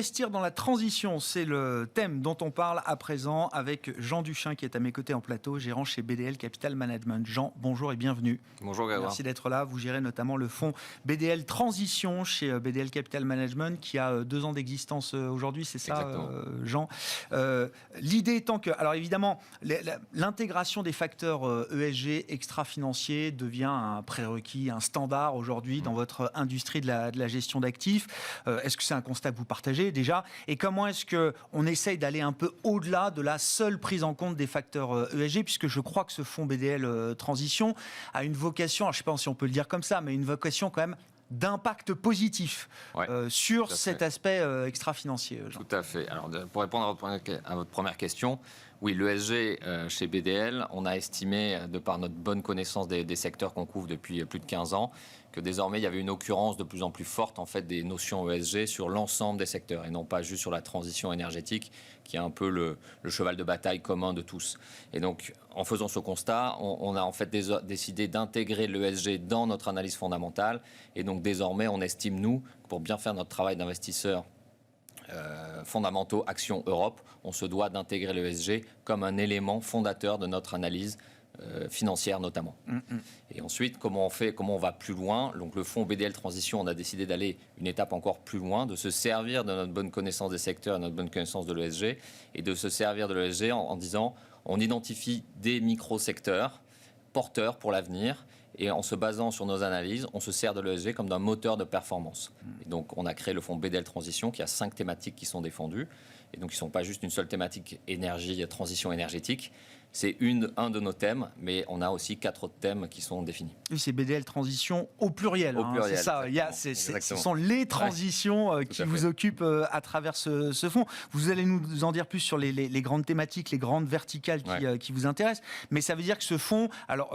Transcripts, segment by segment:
Investir dans la transition, c'est le thème dont on parle à présent avec Jean Duchin qui est à mes côtés en plateau, gérant chez BDL Capital Management. Jean, bonjour et bienvenue. Bonjour Grégoire. Merci d'être là. Vous gérez notamment le fonds BDL Transition chez BDL Capital Management qui a 2 ans d'existence aujourd'hui, c'est ça Jean? L'idée étant que, alors évidemment, l'intégration des facteurs ESG extra-financiers devient un prérequis, un standard aujourd'hui dans votre industrie de la gestion d'actifs. Est-ce que c'est un constat que vous partagez déjà? Et comment est-ce qu'on essaye d'aller un peu au-delà de la seule prise en compte des facteurs ESG, puisque je crois que ce fonds BDL Transition a une vocation, alors je ne sais pas si on peut le dire comme ça, mais une vocation quand même d'impact positif sur cet aspect extra-financier. Tout à fait. Alors, pour répondre à votre première question, oui, l'ESG chez BDL, on a estimé, de par notre bonne connaissance des secteurs qu'on couvre depuis plus de 15 ans, que désormais il y avait une occurrence de plus en plus forte en fait, des notions ESG sur l'ensemble des secteurs et non pas juste sur la transition énergétique qui est un peu le cheval de bataille commun de tous. Et donc, en faisant ce constat, on a en fait décidé d'intégrer l'ESG dans notre analyse fondamentale et donc désormais on estime, nous, pour bien faire notre travail d'investisseur fondamentaux Action Europe, on se doit d'intégrer l'ESG comme un élément fondateur de notre analyse financière notamment. Et ensuite, comment on va plus loin? Donc le fonds BDL Transition, on a décidé d'aller une étape encore plus loin, de se servir de notre bonne connaissance des secteurs, de notre bonne connaissance de l'ESG, et de se servir de l'ESG en disant, on identifie des micro-secteurs porteurs pour l'avenir, et en se basant sur nos analyses, on se sert de l'ESG comme d'un moteur de performance. Et donc, on a créé le fonds BDL Transition qui a 5 thématiques qui sont défendues. Et donc, ils ne sont pas juste une seule thématique énergie, transition énergétique. C'est un de nos thèmes, mais on a aussi 4 autres thèmes qui sont définis. Oui, c'est BDL Transition au pluriel. Au pluriel, c'est ça. Ce sont les transitions qui vous occupent à travers ce fonds. Vous allez nous en dire plus sur les grandes thématiques, les grandes verticales qui vous intéressent. Mais ça veut dire que ce fonds, alors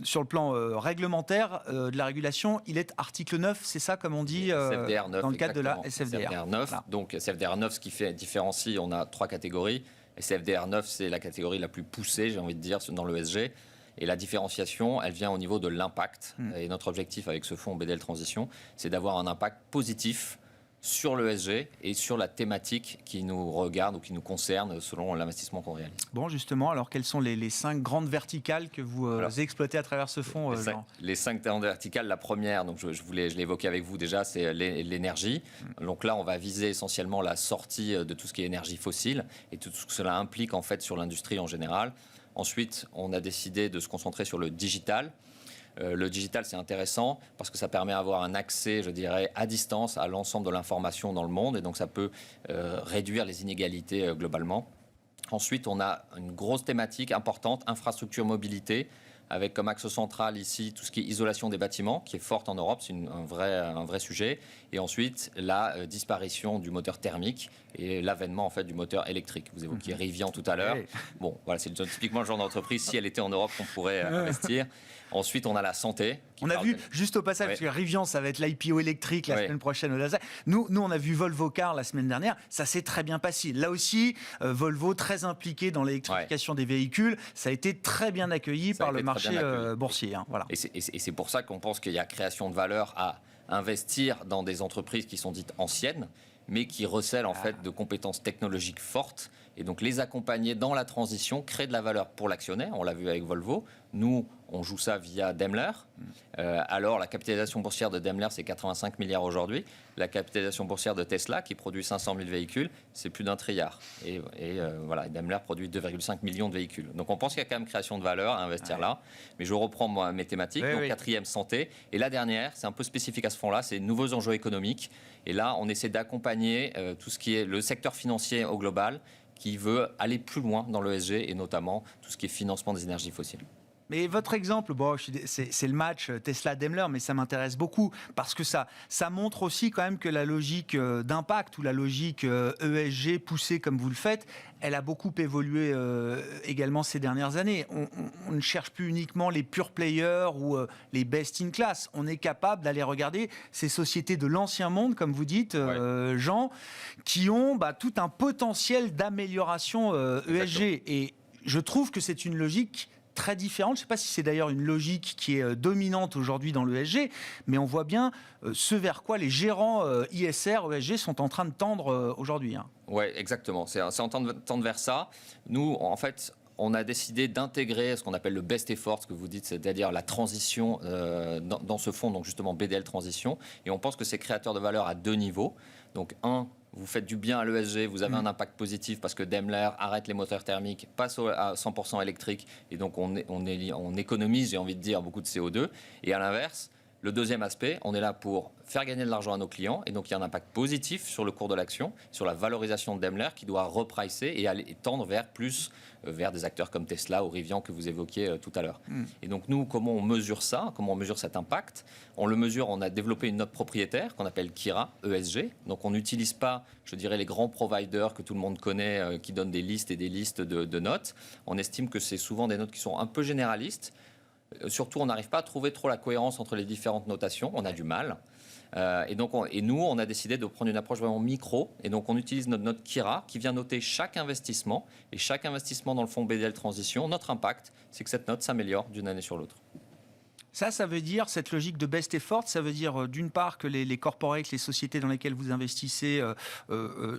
sur le plan réglementaire de la régulation, il est article 9, c'est ça comme on dit SFDR 9, dans le cadre exactement. de la SFDR. SFDR 9. Voilà. Donc SFDR 9, ce qui différencie, on a 3 catégories. SFDR 9, c'est la catégorie la plus poussée, j'ai envie de dire, dans l'ESG. Et la différenciation, elle vient au niveau de l'impact. Et notre objectif avec ce fonds BDL Transition, c'est d'avoir un impact positif sur l'ESG et sur la thématique qui nous regarde ou qui nous concerne selon l'investissement qu'on réalise. Bon, justement, alors quelles sont les 5 grandes verticales que vous exploitez à travers ce fonds, Jean? Les 5 grandes verticales, la première, donc je l'ai évoqué avec vous déjà, c'est l'énergie. Donc là, on va viser essentiellement la sortie de tout ce qui est énergie fossile et tout ce que cela implique en fait sur l'industrie en général. Ensuite, on a décidé de se concentrer sur le digital. Le digital, c'est intéressant parce que ça permet d'avoir un accès, je dirais, à distance à l'ensemble de l'information dans le monde et donc ça peut réduire les inégalités globalement. Ensuite, on a une grosse thématique importante, infrastructure mobilité, avec comme axe central ici tout ce qui est isolation des bâtiments, qui est forte en Europe, c'est un vrai sujet. Et ensuite, la disparition du moteur thermique et l'avènement en fait du moteur électrique. Vous évoquiez Rivian tout à l'heure. Bon, voilà, c'est typiquement le genre d'entreprise, si elle était en Europe, qu'on pourrait investir. Ensuite, on a la santé. On a vu, juste au passage, parce que Rivian, ça va être l'IPO électrique la semaine prochaine au Nasdaq. Nous, on a vu Volvo Car la semaine dernière. Ça s'est très bien passé. Là aussi, Volvo, très impliqué dans l'électrification des véhicules. Ça a été très bien accueilli par le marché boursier. Voilà. Et c'est pour ça qu'on pense qu'il y a création de valeur à investir dans des entreprises qui sont dites anciennes, mais qui recèlent en fait de compétences technologiques fortes. Et donc les accompagner dans la transition crée de la valeur pour l'actionnaire. On l'a vu avec Volvo. Nous, on joue ça via Daimler. Alors, la capitalisation boursière de Daimler, c'est 85 milliards aujourd'hui. La capitalisation boursière de Tesla, qui produit 500 000 véhicules, c'est plus d'1 trilliard. Et voilà, Daimler produit 2,5 millions de véhicules. Donc, on pense qu'il y a quand même création de valeur à investir là. Mais je reprends mes thématiques. Donc, quatrième, santé. Et la dernière, c'est un peu spécifique à ce fonds-là, c'est nouveaux enjeux économiques. Et là, on essaie d'accompagner tout ce qui est le secteur financier au global, qui veut aller plus loin dans l'ESG et notamment tout ce qui est financement des énergies fossiles. Mais votre exemple, bon, c'est le match Tesla-Daimler, mais ça m'intéresse beaucoup parce que ça montre aussi quand même que la logique d'impact ou la logique ESG poussée comme vous le faites, elle a beaucoup évolué également ces dernières années. On ne cherche plus uniquement les pure players ou les best in class. On est capable d'aller regarder ces sociétés de l'ancien monde, comme vous dites, Jean, qui ont tout un potentiel d'amélioration ESG. Et je trouve que c'est une logique très différente. Je ne sais pas si c'est d'ailleurs une logique qui est dominante aujourd'hui dans l'ESG, mais on voit bien ce vers quoi les gérants ISR, ESG sont en train de tendre aujourd'hui. Oui, exactement. C'est en train de tendre vers ça. Nous, en fait, on a décidé d'intégrer ce qu'on appelle le best effort, ce que vous dites, c'est-à-dire la transition dans ce fonds, donc justement BDL Transition. Et on pense que c'est créateur de valeur à 2 niveaux. Donc, vous faites du bien à l'ESG, vous avez un impact positif parce que Daimler arrête les moteurs thermiques, passe à 100% électrique, et donc on économise, j'ai envie de dire, beaucoup de CO2. Et à l'inverse, le deuxième aspect, on est là pour faire gagner de l'argent à nos clients, et donc il y a un impact positif sur le cours de l'action, sur la valorisation de Daimler qui doit repricer et tendre vers des acteurs comme Tesla ou Rivian que vous évoquiez tout à l'heure. Et donc nous, comment on mesure ça? Comment on mesure cet impact? On le mesure, on a développé une note propriétaire qu'on appelle Kira, ESG. Donc on n'utilise pas, je dirais, les grands providers que tout le monde connaît, qui donnent des listes et des listes de notes. On estime que c'est souvent des notes qui sont un peu généralistes. Surtout, on n'arrive pas à trouver trop la cohérence entre les différentes notations. On a du mal. Et nous, on a décidé de prendre une approche vraiment micro. Et donc, on utilise notre note Kira qui vient noter chaque investissement. Et chaque investissement dans le fonds BDL Transition, notre impact, c'est que cette note s'améliore d'une année sur l'autre. Ça veut dire, cette logique de best effort, ça veut dire d'une part que les corporates, les sociétés dans lesquelles vous investissez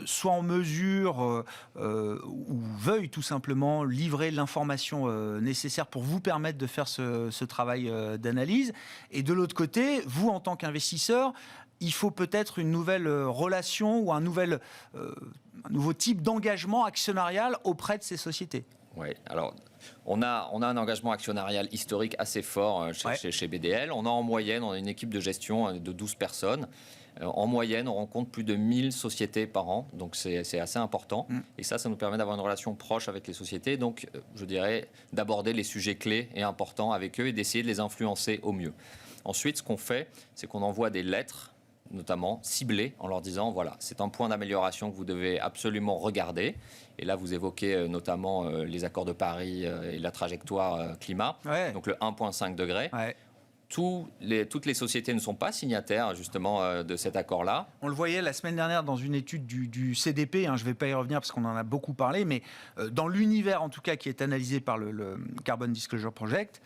soient en mesure ou veuillent tout simplement livrer l'information nécessaire pour vous permettre de faire ce travail d'analyse. Et de l'autre côté, vous en tant qu'investisseur, il faut peut-être une nouvelle relation ou un nouveau type d'engagement actionnarial auprès de ces sociétés. Oui, alors on a un engagement actionnarial historique assez fort chez BDL. On a en moyenne, on a une équipe de gestion de 12 personnes. En moyenne, on rencontre plus de 1000 sociétés par an, donc c'est assez important. Et ça nous permet d'avoir une relation proche avec les sociétés, donc je dirais d'aborder les sujets clés et importants avec eux et d'essayer de les influencer au mieux. Ensuite, ce qu'on fait, c'est qu'on envoie des lettres, notamment ciblées, en leur disant, voilà, c'est un point d'amélioration que vous devez absolument regarder. Et là, vous évoquez notamment les accords de Paris et la trajectoire climat, donc le 1,5 degré. Ouais. Toutes les sociétés ne sont pas signataires justement de cet accord-là. On le voyait la semaine dernière dans une étude du CDP, je ne vais pas y revenir parce qu'on en a beaucoup parlé, mais dans l'univers en tout cas qui est analysé par le Carbon Disclosure Project,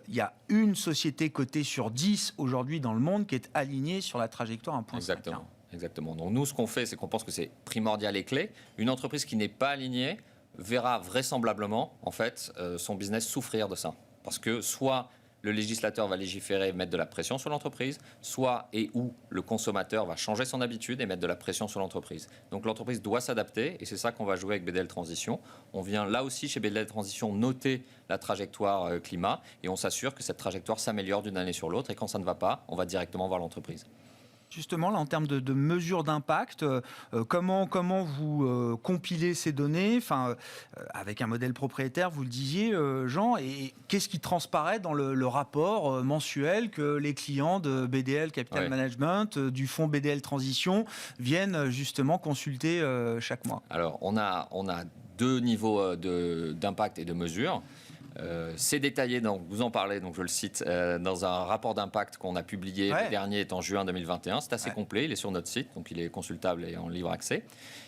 il y a une société cotée sur 10 aujourd'hui dans le monde qui est alignée sur la trajectoire 1,5. Exactement. Donc nous, ce qu'on fait, c'est qu'on pense que c'est primordial et clé. Une entreprise qui n'est pas alignée verra vraisemblablement en fait son business souffrir de ça. Parce que soit le législateur va légiférer et mettre de la pression sur l'entreprise, soit et ou le consommateur va changer son habitude et mettre de la pression sur l'entreprise. Donc l'entreprise doit s'adapter et c'est ça qu'on va jouer avec BDL Transition. On vient là aussi chez BDL Transition noter la trajectoire climat et on s'assure que cette trajectoire s'améliore d'une année sur l'autre et quand ça ne va pas, on va directement voir l'entreprise. Justement, là, en termes de mesures d'impact, comment vous compilez ces données, avec un modèle propriétaire, vous le disiez, Jean, et qu'est-ce qui transparaît dans le rapport mensuel que les clients de BDL Capital Management, du fonds BDL Transition, viennent justement consulter chaque mois? Alors, on a 2 niveaux d'impact et de mesure. C'est détaillé, donc vous en parlez, donc je le cite, dans un rapport d'impact qu'on a publié, le dernier est en juin 2021. C'est assez complet, il est sur notre site, donc il est consultable et en libre accès.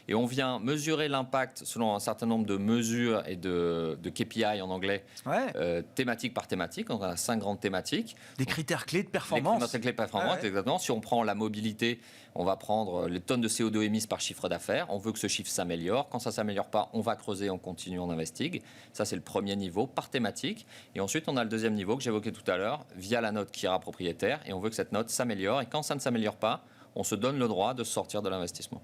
Et on vient mesurer l'impact selon un certain nombre de mesures et de KPI en anglais, thématique par thématique. Donc on a 5 grandes thématiques. Des critères clés de performance. Des critères clés de performance, exactement. Si on prend la mobilité, on va prendre les tonnes de CO2 émises par chiffre d'affaires. On veut que ce chiffre s'améliore. Quand ça ne s'améliore pas, on va creuser, on continue, on investigue. Ça, c'est le premier niveau par thématique. Et ensuite, on a le deuxième niveau que j'évoquais tout à l'heure, via la note Kira propriétaire. Et on veut que cette note s'améliore. Et quand ça ne s'améliore pas, on se donne le droit de sortir de l'investissement.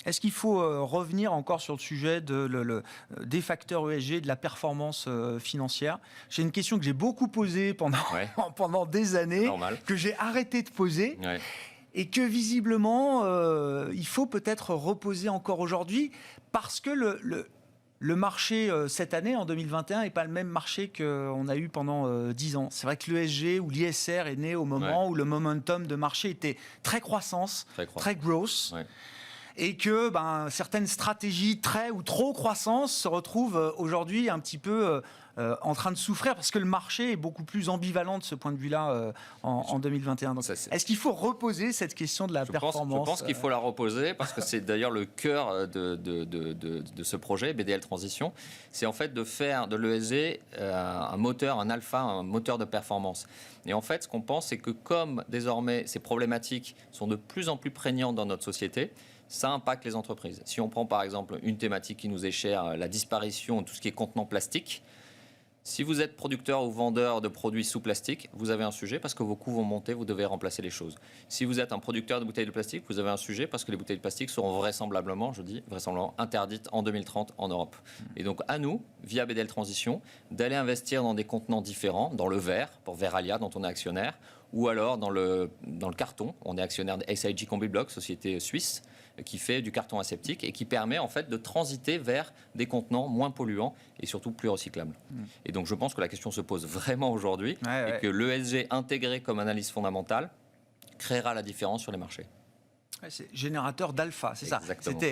Est-ce qu'il faut revenir encore sur le sujet des facteurs ESG, de la performance financière? C'est une question que j'ai beaucoup posée pendant des années, que j'ai arrêté de poser. Et que visiblement, il faut peut-être reposer encore aujourd'hui, parce que le marché cette année, en 2021, n'est pas le même marché qu'on a eu pendant 10 ans. C'est vrai que l'ESG ou l'ISR est né au moment où le momentum de marché était très croissance, très growth. et que certaines stratégies très ou trop croissance se retrouvent aujourd'hui un petit peu en train de souffrir parce que le marché est beaucoup plus ambivalent de ce point de vue-là en 2021. Donc, est-ce qu'il faut reposer cette question de la performance ? Je pense qu'il faut la reposer parce que c'est d'ailleurs le cœur de ce projet BDL Transition. C'est en fait de faire de l'ESG un moteur, un alpha, un moteur de performance. Et en fait, ce qu'on pense, c'est que comme désormais ces problématiques sont de plus en plus prégnantes dans notre société, ça impacte les entreprises. Si on prend par exemple une thématique qui nous est chère, la disparition de tout ce qui est contenant plastique. Si vous êtes producteur ou vendeur de produits sous plastique, vous avez un sujet parce que vos coûts vont monter, vous devez remplacer les choses. Si vous êtes un producteur de bouteilles de plastique, vous avez un sujet parce que les bouteilles de plastique seront vraisemblablement interdites en 2030 en Europe. Et donc à nous, via BDL Transition, d'aller investir dans des contenants différents, dans le verre, pour Veralia dont on est actionnaire, ou alors dans le carton. On est actionnaire de SIG Combi-Block, société suisse, qui fait du carton aseptique et qui permet en fait de transiter vers des contenants moins polluants et surtout plus recyclables. Et donc je pense que la question se pose vraiment aujourd'hui et que l'ESG intégré comme analyse fondamentale créera la différence sur les marchés. C'est générateur d'alpha, c'est Exactement. ça.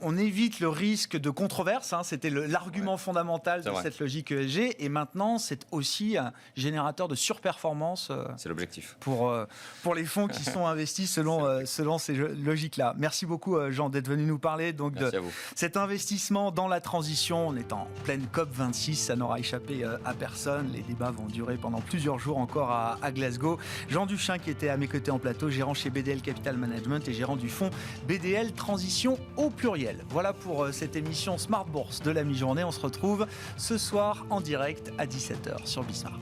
On évite le risque de controverse, c'était l'argument fondamental de cette logique ESG, et maintenant c'est aussi un générateur de surperformance. C'est l'objectif. Pour les fonds qui sont investis selon ces logiques-là. Merci beaucoup Jean d'être venu nous parler donc de cet investissement dans la transition. On est en pleine COP26, ça n'aura échappé à personne. Les débats vont durer pendant plusieurs jours encore à Glasgow. Jean Duchin qui était à mes côtés en plateau, gérant chez BDL Capital Management et gérant du fonds BDL Transition au pluriel. Voilà pour cette émission Smart Bourse de la mi-journée. On se retrouve ce soir en direct à 17h sur Bismart.